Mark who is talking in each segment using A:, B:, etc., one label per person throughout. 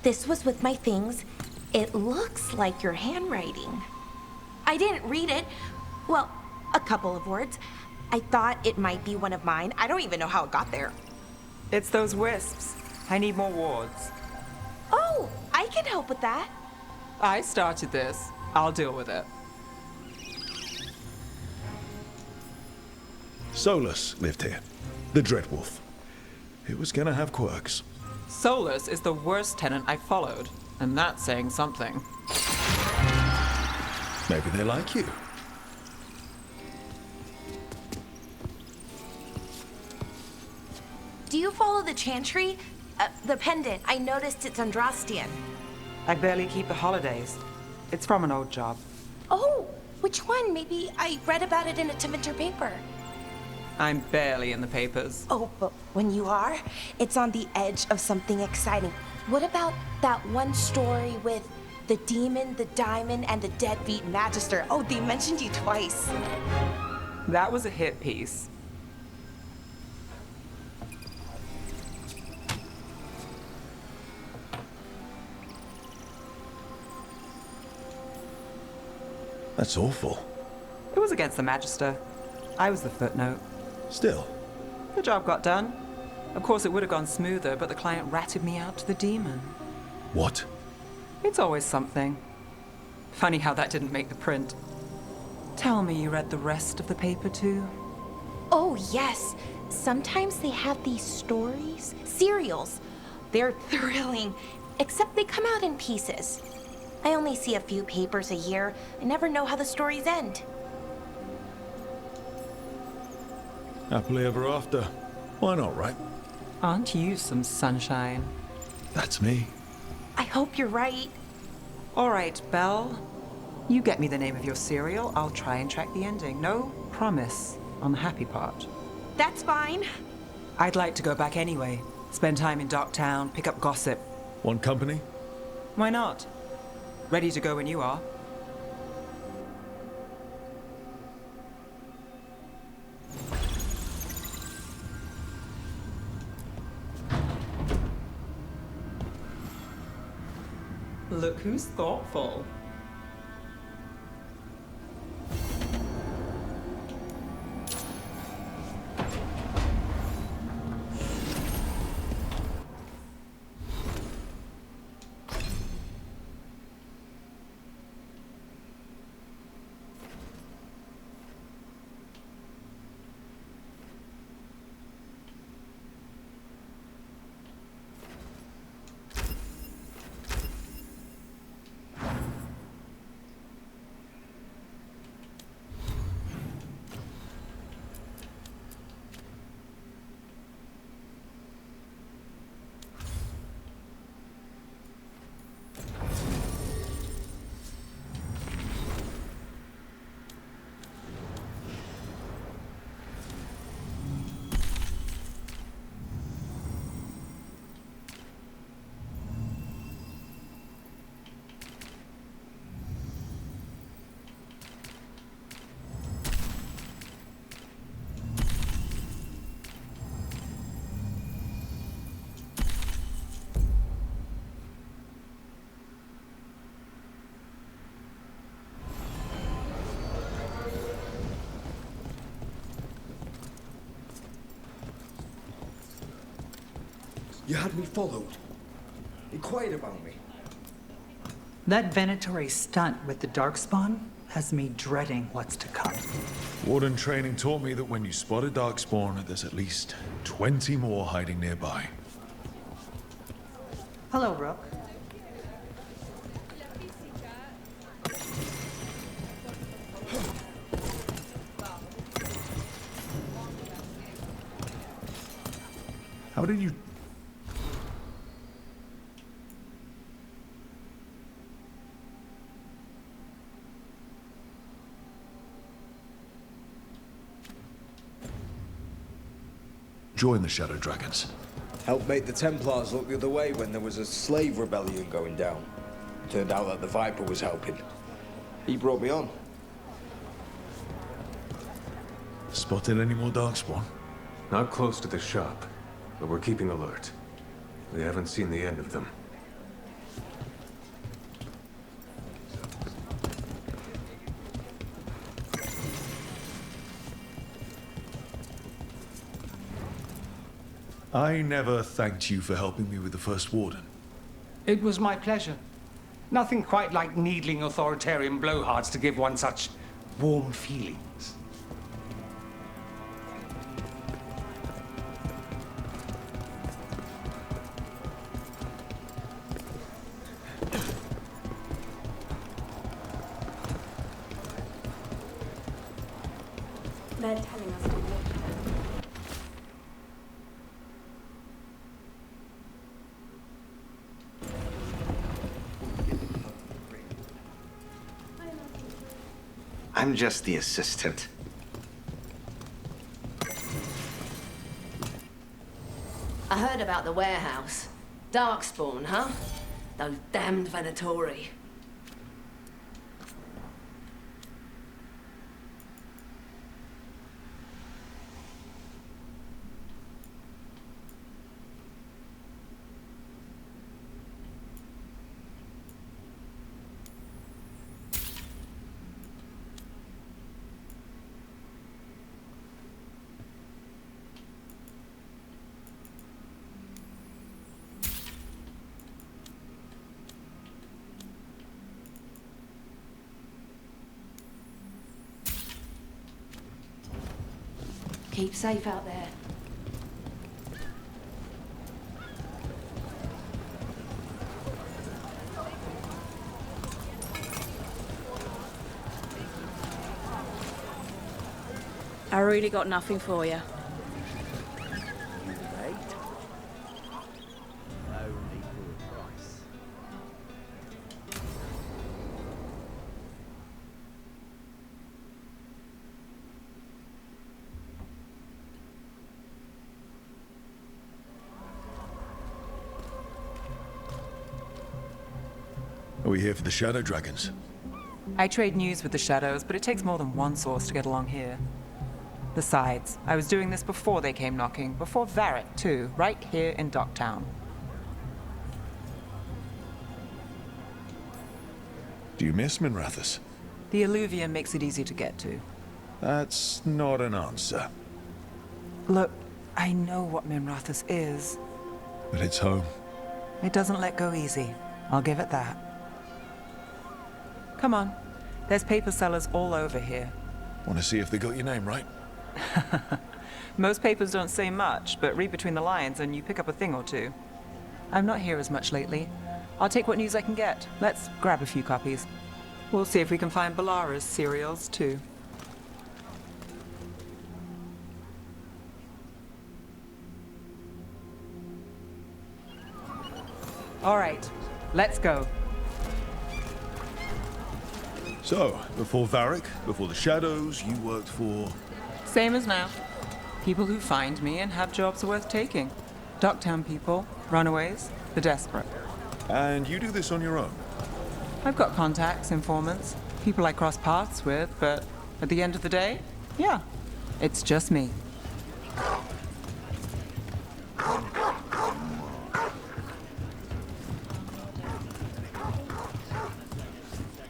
A: This was with my things. It looks like your handwriting. I didn't read it. Well, a couple of words. I thought it might be one of mine. I don't even know how it got there.
B: It's those wisps. I need more wards.
A: Oh, I can help with that.
B: I started this. I'll deal with it.
C: Solus lived here. The Dreadwolf. It was gonna have quirks.
B: Solus is the worst tenant I followed, and that's saying something.
C: Maybe they like you.
A: Do you follow the chantry? The pendant. I noticed it's Andrastian.
B: I barely keep the holidays. It's from an old job.
A: Oh, which one? Maybe I read about it in a Tevinter paper.
B: I'm barely in the papers.
A: Oh, but when you are, it's on the edge of something exciting. What about that one story with the demon, the diamond, and the deadbeat magister? Oh, they mentioned you twice.
B: That was a hit piece.
C: That's awful.
B: It was against the magister. I was the footnote.
C: Still.
B: The job got done. Of course, it would have gone smoother, but the client ratted me out to the demon.
C: What?
B: It's always something. Funny how that didn't make the print. Tell me you read the rest of the paper too?
A: Oh, yes. Sometimes they have these stories, serials. They're thrilling, except they come out in pieces. I only see a few papers a year. I never know how the stories end.
C: Happily ever after. Why not, right?
B: Aren't you some sunshine?
C: That's me.
A: I hope you're right.
B: All right, Belle. You get me the name of your serial, I'll try and track the ending. No promise on the happy part.
A: That's fine.
B: I'd like to go back anyway. Spend time in Darktown, pick up gossip.
C: Want company?
B: Why not? Ready to go when you are. Look who's thoughtful.
D: You had me followed. Inquired about me.
E: That Venatori stunt with the Darkspawn has me dreading what's to come.
C: Warden training taught me that when you spot a Darkspawn, there's at least 20 more hiding nearby.
E: Hello, Rook.
C: How did you... join the Shadow Dragons?
D: Helped make the Templars look the other way when there was a slave rebellion going down. Turned out that the Viper was helping. He brought me on.
C: Spotted any more Darkspawn?
F: Not close to the shop, but we're keeping alert. We haven't seen the end of them.
C: I never thanked you for helping me with the First Warden.
F: It was my pleasure. Nothing quite like needling authoritarian blowhards to give one such warm feelings.
G: They're telling us to walk.
H: I'm just the assistant.
I: I heard about the warehouse. Darkspawn, huh? Those damned Venatori. Keep safe out there.
G: I really got nothing for you.
C: Are we here for the Shadow Dragons?
B: I trade news with the Shadows, but it takes more than one source to get along here. Besides, I was doing this before they came knocking, before Varric too, right here in Docktown.
C: Do you miss Minrathous?
B: The Alluvium makes it easy to get to.
C: That's not an answer.
B: Look, I know what Minrathous is.
C: But it's home.
B: It doesn't let go easy. I'll give it that. Come on. There's paper sellers all over here.
C: Want to see if they got your name right?
B: Most papers don't say much, but read between the lines and you pick up a thing or two. I'm not here as much lately. I'll take what news I can get. Let's grab a few copies. We'll see if we can find Balara's serials, too. All right, let's go.
C: So, before Varric, before the Shadows, you worked for...
B: Same as now. People who find me and have jobs worth taking. Docktown people, runaways, the desperate.
C: And you do this on your own?
B: I've got contacts, informants, people I cross paths with, but at the end of the day, yeah, it's just me.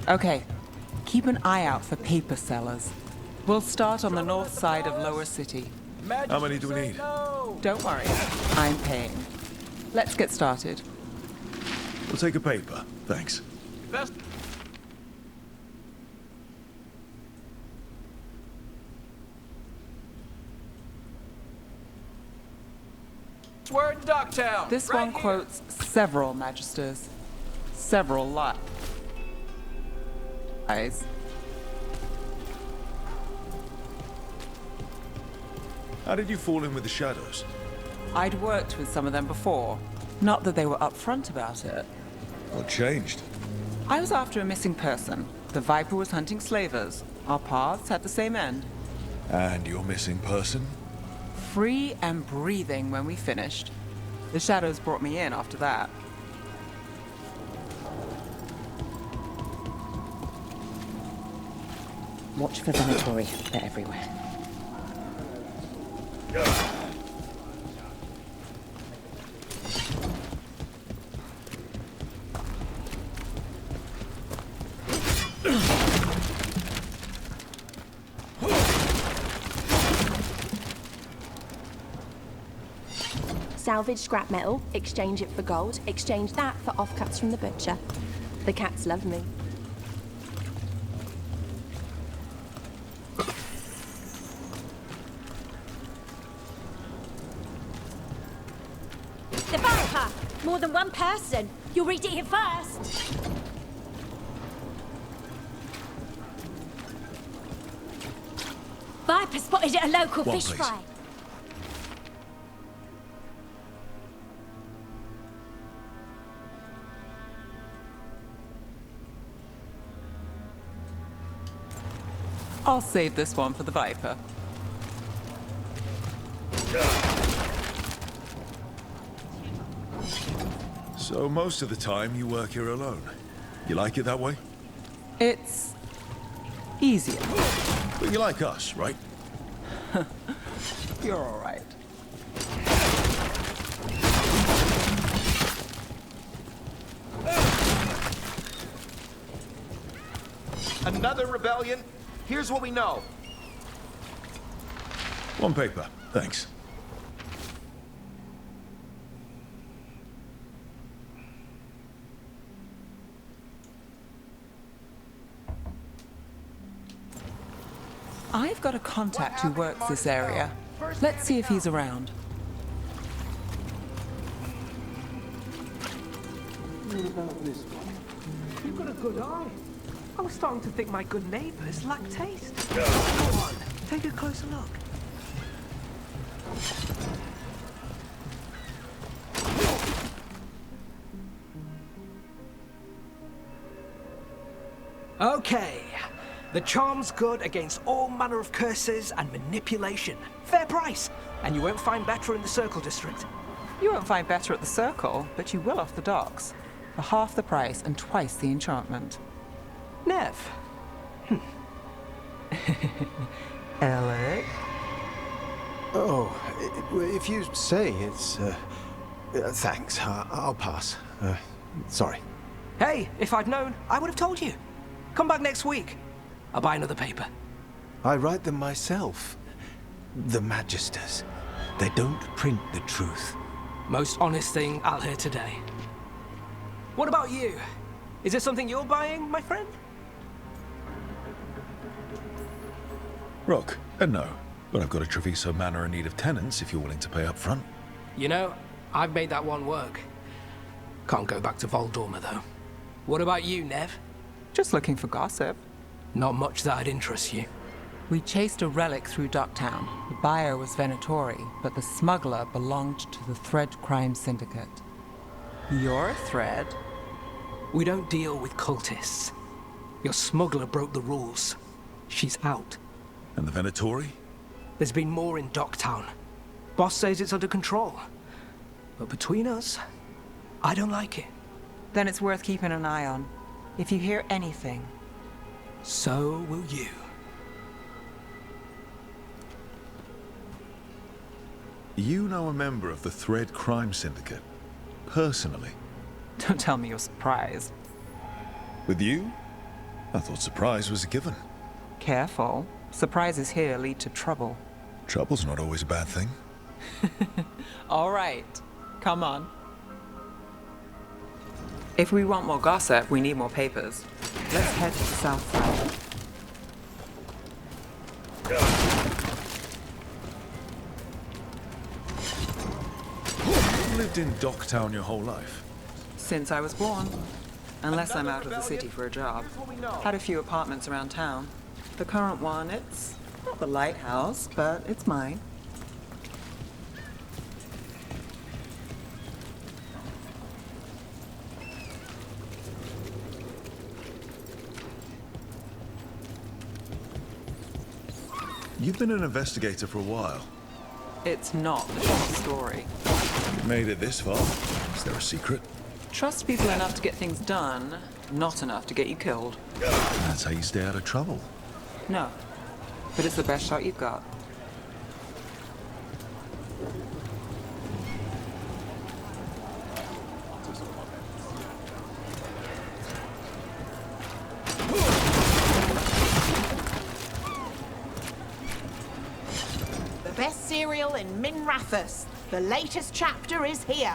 B: Okay, keep an eye out for paper sellers. We'll start on the north side of Lower City.
C: How many do we need?
B: Don't worry, I'm paying. Let's get started.
C: We'll take a paper, thanks.
J: We're in Docktown.
B: This
J: right
B: one
J: here.
B: quotes several magisters. Several lot. Guys.
C: How did you fall in with the Shadows?
B: I'd worked with some of them before. Not that they were upfront about it.
C: What changed?
B: I was after a missing person. The Viper was hunting slavers. Our paths had the same end.
C: And your missing person?
B: Free and breathing when we finished. The Shadows brought me in after that.
K: Watch for Venatori. They're everywhere.
J: Salvage scrap metal, exchange it for gold, exchange that for offcuts from the butcher. The cats love me.
L: The Viper! More than one person. You'll read it here first. Viper spotted at a local
C: One,
L: fish
C: please.
L: fry.
B: I'll save this one for the Viper.
C: So most of the time you work here alone. You like it that way?
B: It's easier.
C: But you like us, right?
B: You're all right.
M: Another rebellion? Here's what we know.
C: One paper, thanks.
B: I've got a contact who works this area. Let's see if he's around.
N: What about this one? You've got a good eye. I was starting to think my good neighbors lack taste. Go on, take a closer look. Okay. The charm's good against all manner of curses and manipulation. Fair price. And you won't find better in the Circle District.
B: You won't find better at the Circle, but you will off the docks. For half the price and twice the enchantment.
N: Nev.
B: Alec?
O: Oh, if you say it's... thanks. I'll pass. Sorry.
N: Hey, if I'd known, I would have told you. Come back next week. I'll buy another paper.
O: I write them myself. The Magisters. They don't print the truth.
N: Most honest thing I'll hear today. What about you? Is there something you're buying, my friend?
C: Rook, no. But I've got a Treviso Manor in need of tenants if you're willing to pay up front.
N: You know, I've made that one work. Can't go back to Voldorma, though. What about you, Nev?
B: Just looking for gossip.
N: Not much that'd interest you.
B: We chased a relic through Docktown. The buyer was Venatori, but the smuggler belonged to the Thread Crime Syndicate. You're a Thread?
N: We don't deal with cultists. Your smuggler broke the rules. She's out.
C: And the Venatori?
N: There's been more in Docktown. Boss says it's under control. But between us, I don't like it.
B: Then it's worth keeping an eye on. If you hear anything,
N: so will you.
C: You know a member of the Thread Crime Syndicate? Personally?
B: Don't tell me you're surprised.
C: With you? I thought surprise was a given.
B: Careful. Surprises here lead to trouble.
C: Trouble's not always a bad thing.
B: All right. Come on. If we want more gossip, we need more papers. Let's head to the south side.
C: You've lived in Docktown your whole life?
B: Since I was born. Unless I'm out of the city for a job. Had a few apartments around town. The current one, it's not the lighthouse, but it's mine.
C: You've been an investigator for a while.
B: It's not the short story.
C: You made it this far. Is there a secret?
B: Trust people enough to get things done, not enough to get you killed.
C: That's how you stay out of trouble.
B: No, but it's the best shot you've got.
A: The best cereal in Min Rathus.
P: The latest chapter is here.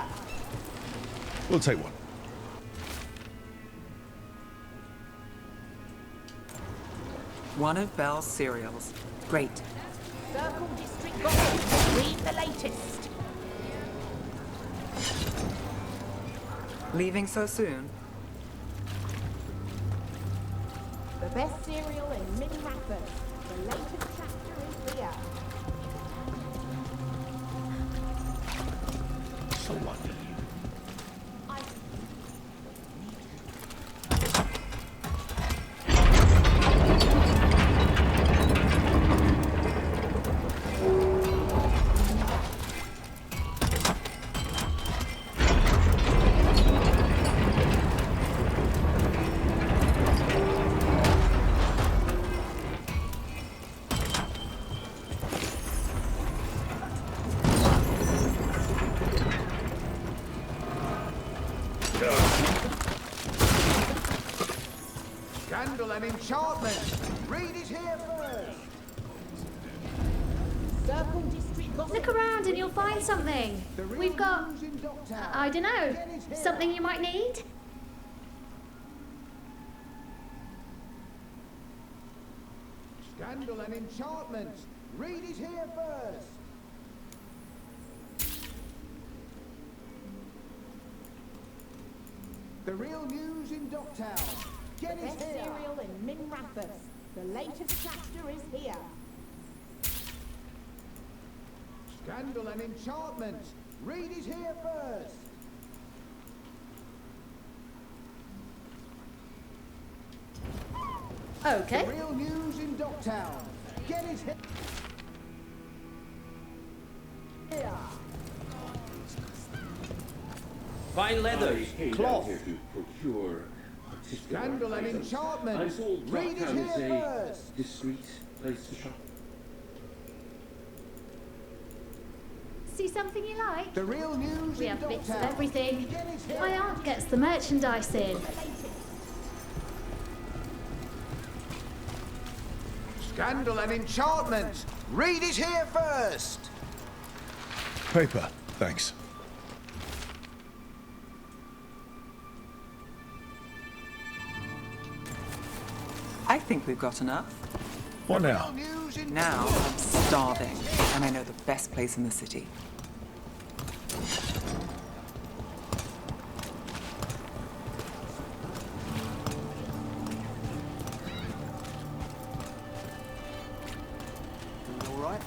C: We'll take one.
B: One of Belle's cereals. Great.
P: Circle District Gossip. Read the latest.
B: Leaving so soon?
P: The best cereal in mini wrappers. The latest chapter is here.
C: So what?
M: Scandal and enchantment. Read it here first.
P: Circle District Gossip.
Q: Look around and you'll find something. We've got... I don't know. Something you might need?
M: Scandal and enchantment. Read it here first. The real news in Docktown. Get
P: The
M: it
P: best
M: here.
P: cereal in min wrappers. The latest chapter is here.
M: Scandal and enchantment. Read it here first.
Q: Okay.
M: The real news in Docktown. Get it here.
R: Fine leathers,
M: Cloth.
R: here to procure
M: Scandal and enchantment.
R: I'm told
M: Read it
R: Docktown is
M: here
R: a
M: first.
R: discreet place to shop.
Q: See something you like?
M: The real news
Q: We
M: in
Q: have bits of
M: Docktown.
Q: everything.
M: Get it here.
Q: My aunt gets the merchandise in.
M: Scandal and enchantment. Read it here first.
C: Paper, thanks.
B: I think we've got enough.
C: What now?
B: Now I'm starving, and I know the best place in the city.
M: All right.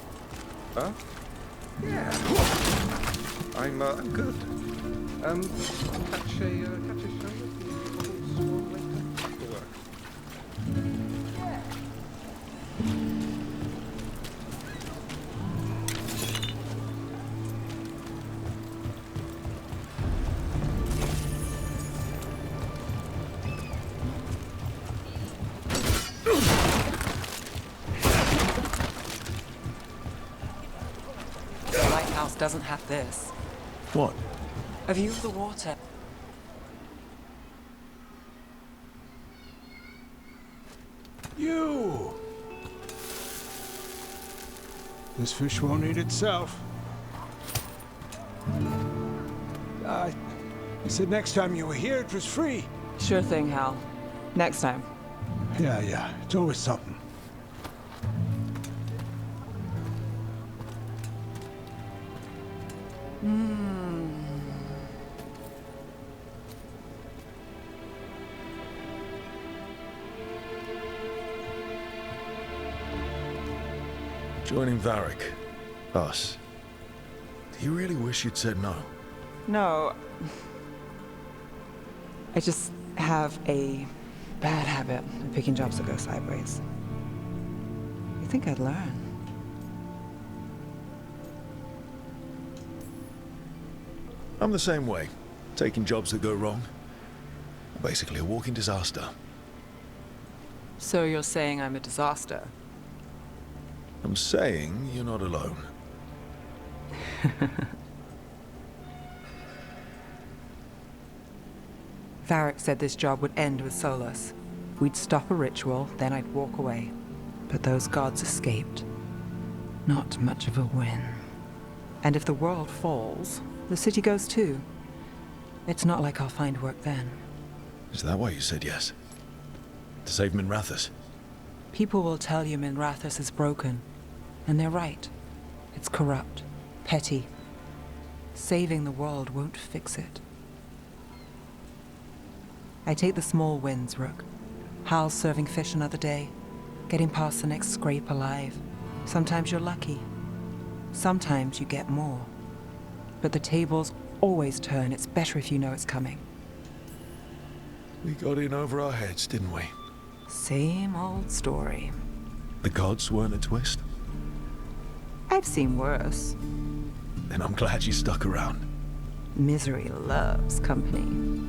S: Huh? Yeah. I'm good. Catch a show with the swarm later after work.
B: The lighthouse doesn't have this.
C: What?
B: A view of the water.
T: You! This fish won't eat itself. You said next time you were here it was free.
B: Sure thing, Hal. Next time.
T: Yeah. It's always something.
C: Joining Varric. Us. Do you really wish you'd said no?
B: No. I just have a bad habit of picking jobs that go sideways. You think I'd learn?
C: I'm the same way. Taking jobs that go wrong. Basically a walking disaster.
B: So you're saying I'm a disaster?
C: I'm saying you're not alone.
B: Varric said this job would end with Solus. We'd stop a ritual, then I'd walk away. But those gods escaped. Not much of a win. And if the world falls, the city goes too. It's not like I'll find work then.
C: Is that why you said yes? To save Minrathous?
B: People will tell you Minrathous is broken. And they're right. It's corrupt, petty. Saving the world won't fix it. I take the small wins, Rook. Hal's serving fish another day, getting past the next scrape alive. Sometimes you're lucky. Sometimes you get more. But the tables always turn. It's better if you know it's coming.
C: We got in over our heads, didn't we?
B: Same old story.
C: The gods weren't a twist?
B: I've seen worse.
C: Then I'm glad you stuck around.
B: Misery loves company.